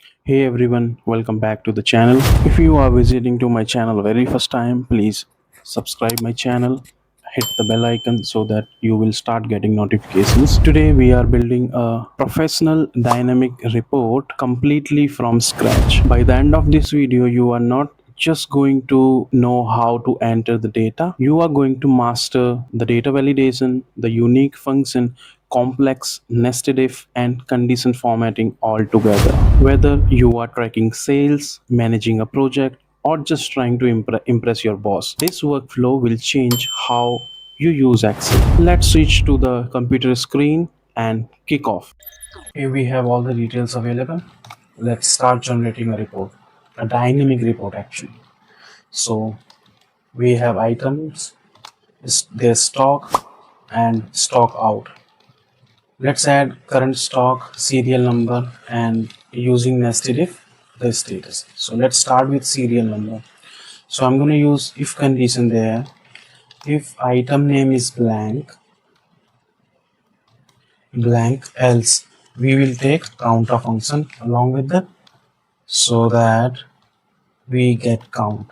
Hey everyone, welcome back to the channel. If you are visiting to my channel very first time, please subscribe my channel, hit the bell icon so that you will start getting notifications. Today we are building a professional dynamic report completely from scratch. By the end of this video, you are not just going to know how to enter the data. You are going to master the data validation, the unique function, complex nested if, and condition formatting all together. Whether you are tracking sales, managing a project, or just trying to impress your boss, this workflow will change how you use Excel. Let's switch to the computer screen and kick off. Here we have all the details available. Let's start generating a report, a dynamic report actually. So we have items, their stock and stock out. Let's add current stock, serial number, and using nested if the status. So let's start with serial number. So I'm going to use if condition there. If item name is blank, else we will take counter function along with that so that we get count.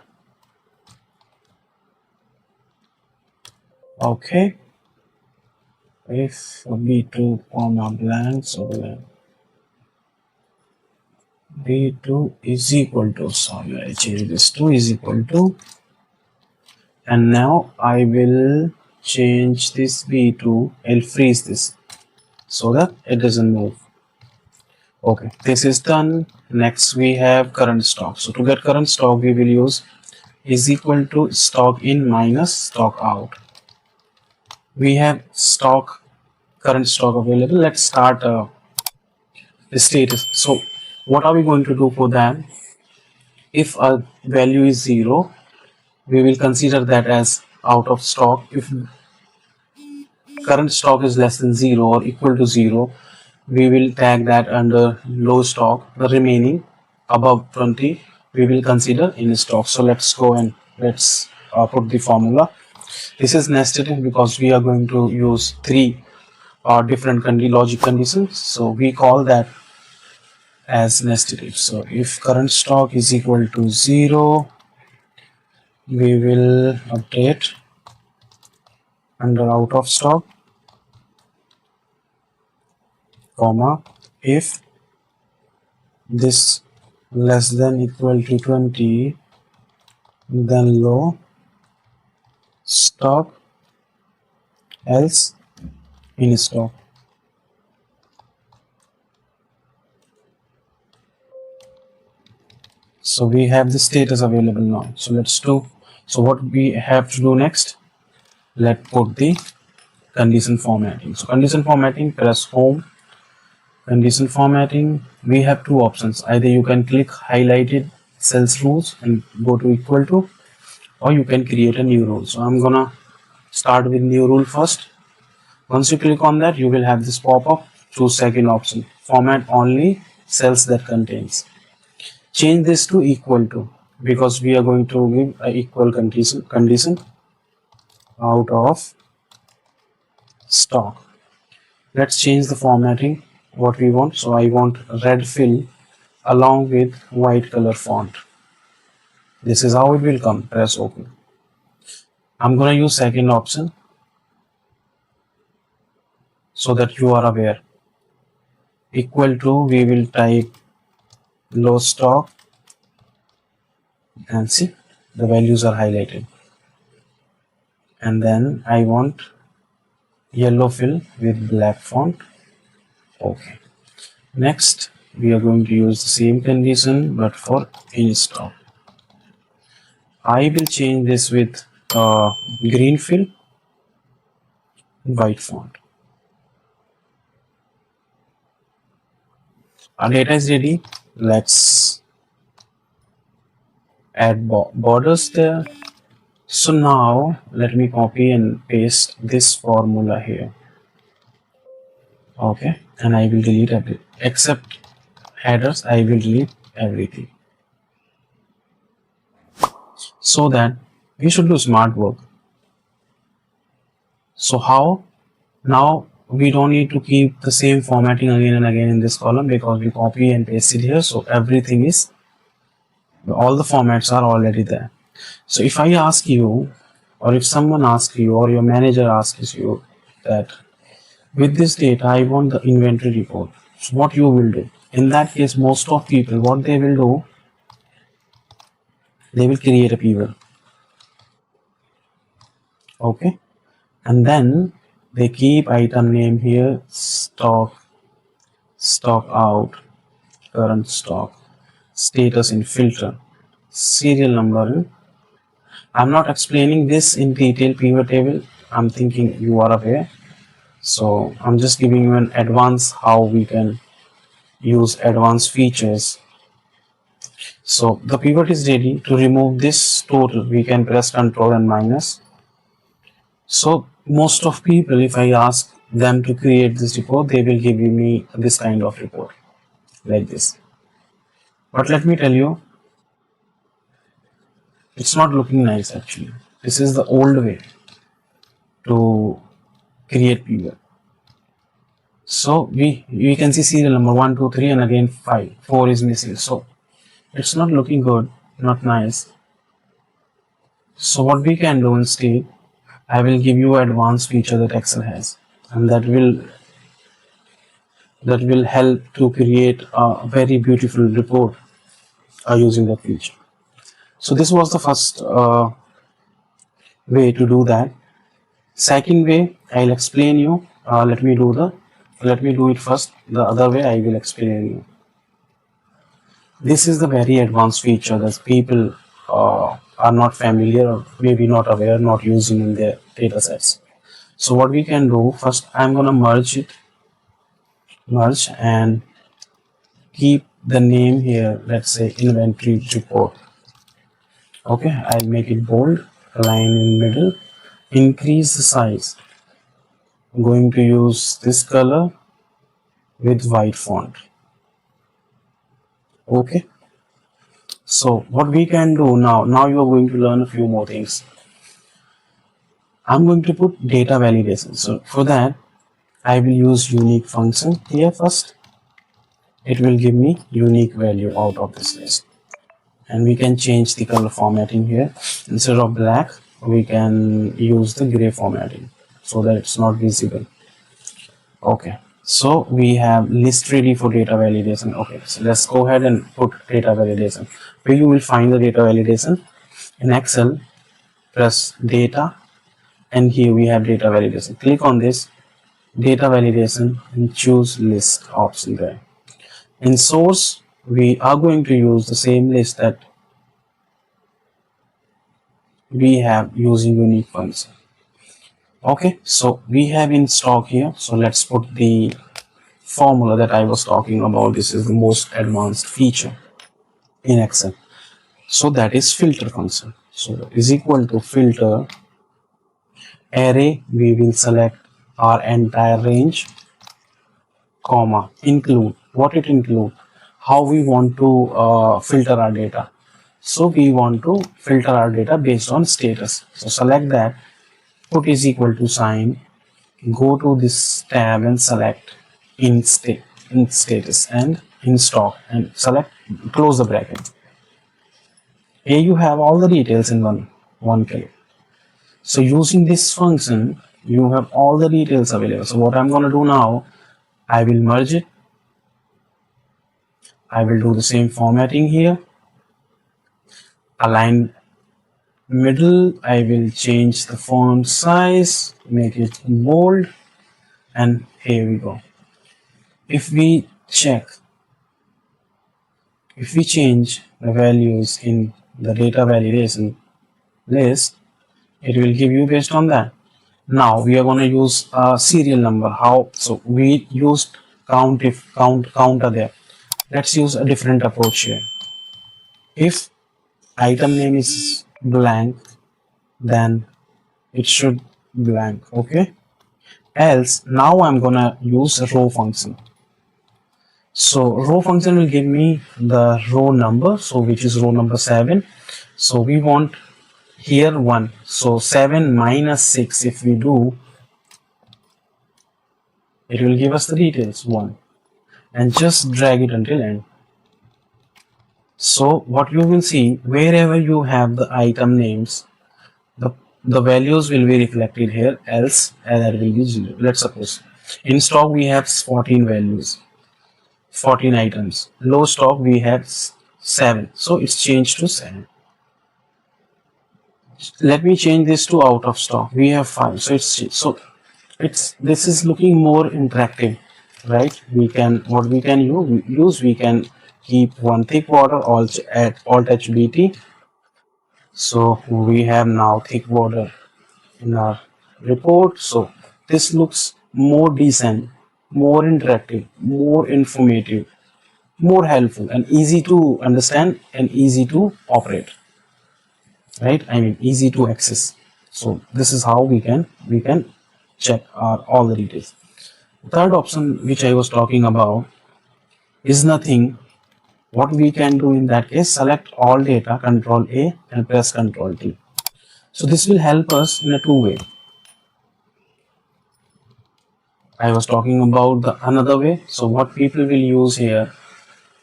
Okay. If b2 comma blank, so b2 is equal to, sorry, I change this to is equal to, and now I will change this b to, I'll freeze this so that it doesn't move. Okay, this is done. Next we have current stock. So to get current stock, we will use is equal to stock in minus stock out. We have stock, current stock available. Let's start the status. So what are we going to do for that? If a value is 0, we will consider that as out of stock. If current stock is less than 0 or equal to 0, we will tag that under low stock. The remaining above 20 we will consider in stock. So let's go and let's put the formula. This is nested in because we are going to use three different logic conditions, so we call that as nested if. So if current stock is equal to 0, we will update under out of stock, comma, if this less than equal to 20, then low stock, else in stock. So we have the status available now. So let's do, so what we have to do next, let's put the condition formatting. So condition formatting, press home. Condition formatting, we have two options. Either you can click highlighted cells rules and go to equal to, or you can create a new rule. So I'm gonna start with new rule first. Once you click on that, you will have this pop-up. Choose second option, format only cells that contains. Change this to equal to because we are going to give a equal condition out of stock. Let's change the formatting what we want. So I want red fill along with white color font. This is how it will come. Press OK. I'm going to use second option so that you are aware. Equal to, we will type low stock and see the values are highlighted. And then I want yellow fill with black font. Okay. Next, we are going to use the same condition but for in stock. I will change this with green fill, white font. Our data is ready. Let's add borders there. So now let me copy and paste this formula here. Okay, and I will delete everything except headers. I will delete everything so that we should do smart work. So how? Now we don't need to keep the same formatting again and again in this column because we copy and paste it here. So everything is, all the formats are already there. So if I ask you, or if someone asks you, or your manager asks you that with this data I want the inventory report, so what you will do? In that case, most of people, what they will do, they will create a pivot. Okay, and then they keep item name here, stock out, current stock, status in filter, serial number in. I'm not explaining this in detail pivot table. I'm thinking you are aware. So I'm just giving you an advance how we can use advanced features. So the pivot is ready. To remove this total, we can press Ctrl and minus. So most of people, if I ask them to create this report, they will give me this kind of report like this. But let me tell you, it's not looking nice actually. This is the old way to create pivot. So we can see serial number 1, 2, 3 and again 5. 4 is missing. So it's not looking good, not nice. So what we can do instead, I will give you an advanced feature that Excel has, and that will help to create a very beautiful report using that feature. So this was the first way to do that. Second way, I'll explain you. Let me do it first. The other way I will explain you. This is the very advanced feature that people are not familiar or maybe not aware, not using in their data sets. So what we can do first, I'm gonna merge and keep the name here. Let's say inventory report. Okay, I'll make it bold, line in middle, increase the size. I'm going to use this color with white font. Okay, so what we can do now you are going to learn a few more things. I'm going to put data validation. So for that, I will use unique function here first. It will give me unique value out of this list. And we can change the color formatting here. Instead of black, we can use the gray formatting so that it's not visible. Okay, so we have list ready for data validation. Okay, so let's go ahead and put data validation. Where you will find the data validation in Excel, press data, and here we have data validation. Click on this data validation and choose list option there. In source, we are going to use the same list that we have using unique function. Okay, so we have in stock here. So let's put the formula that I was talking about. This is the most advanced feature in Excel. So that is filter function. So is equal to filter array. We will select our entire range, comma, include. What it include? How we want to filter our data. So we want to filter our data based on status. So select that, put is equal to sign, go to this tab and select in status and in stock and select, close the bracket. Here you have all the details in one click. So using this function, you have all the details available. So what I'm going to do now, I will merge it. I will do the same formatting here. Align middle, I will change the font size, make it bold, and here we go. If we change the values in the data validation list, it will give you based on that. Now we are going to use a serial number. How? So we used counter there. Let's use a different approach here. If item name is blank, then it should blank. Okay, else now I'm gonna use a row function. So row function will give me the row number, so which is row number 7. So we want here 1, so 7 minus 6. If we do, It will give us the details 1 and just drag it until end. So what you will see, wherever you have the item names, the the values will be reflected here, else error will be 0. Let's suppose in stock we have 14 values, 14 items. Low stock we have 7, so it's changed to 7. Let me change this to out of stock. We have 5, so it's this is looking more interactive, right? We can what we can use we can keep one thick border, alt at alt HBT. So we have now thick border in our report. So this looks more decent, more interactive, more informative, more helpful, and easy to understand and easy to operate, right? I mean easy to access. So this is how we can check our all the details. Third option which I was talking about is nothing. What we can do in that case, select all data, Control A and press Control T. So this will help us in a two-way. I was talking about the another way. So what people will use here,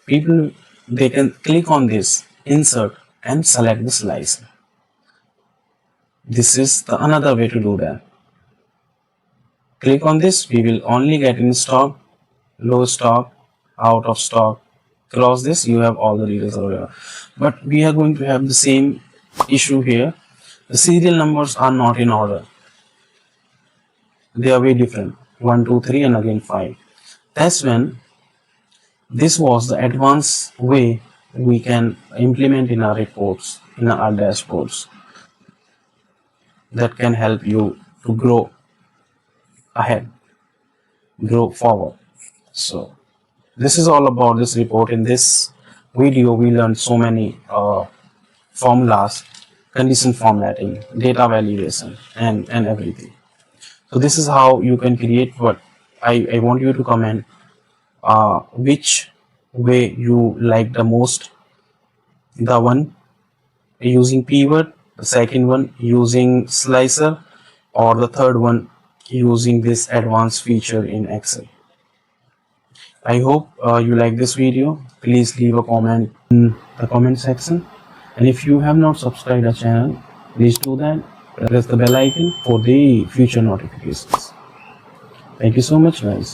people they can click on this, insert and select the slice. This is the another way to do that. Click on this, we will only get in stock, low stock, out of stock. Cross this, you have all the details available. But we are going to have the same issue here. The serial numbers are not in order. They are very different. 1, 2, 3 and again 5. That's when this was the advanced way we can implement in our reports, in our dashboards, that can help you to grow ahead, grow forward. So this is all about this report. In this video we learned so many formulas, condition formatting, data validation and everything. So this is how you can create. What I want you to comment which way you like the most, the one using pivot, the second one using slicer, or the third one using this advanced feature in Excel. I hope you like this video. Please leave a comment in the comment section, and if you have not subscribed our channel, please do that. Press the bell icon for the future notifications. Thank you so much, guys.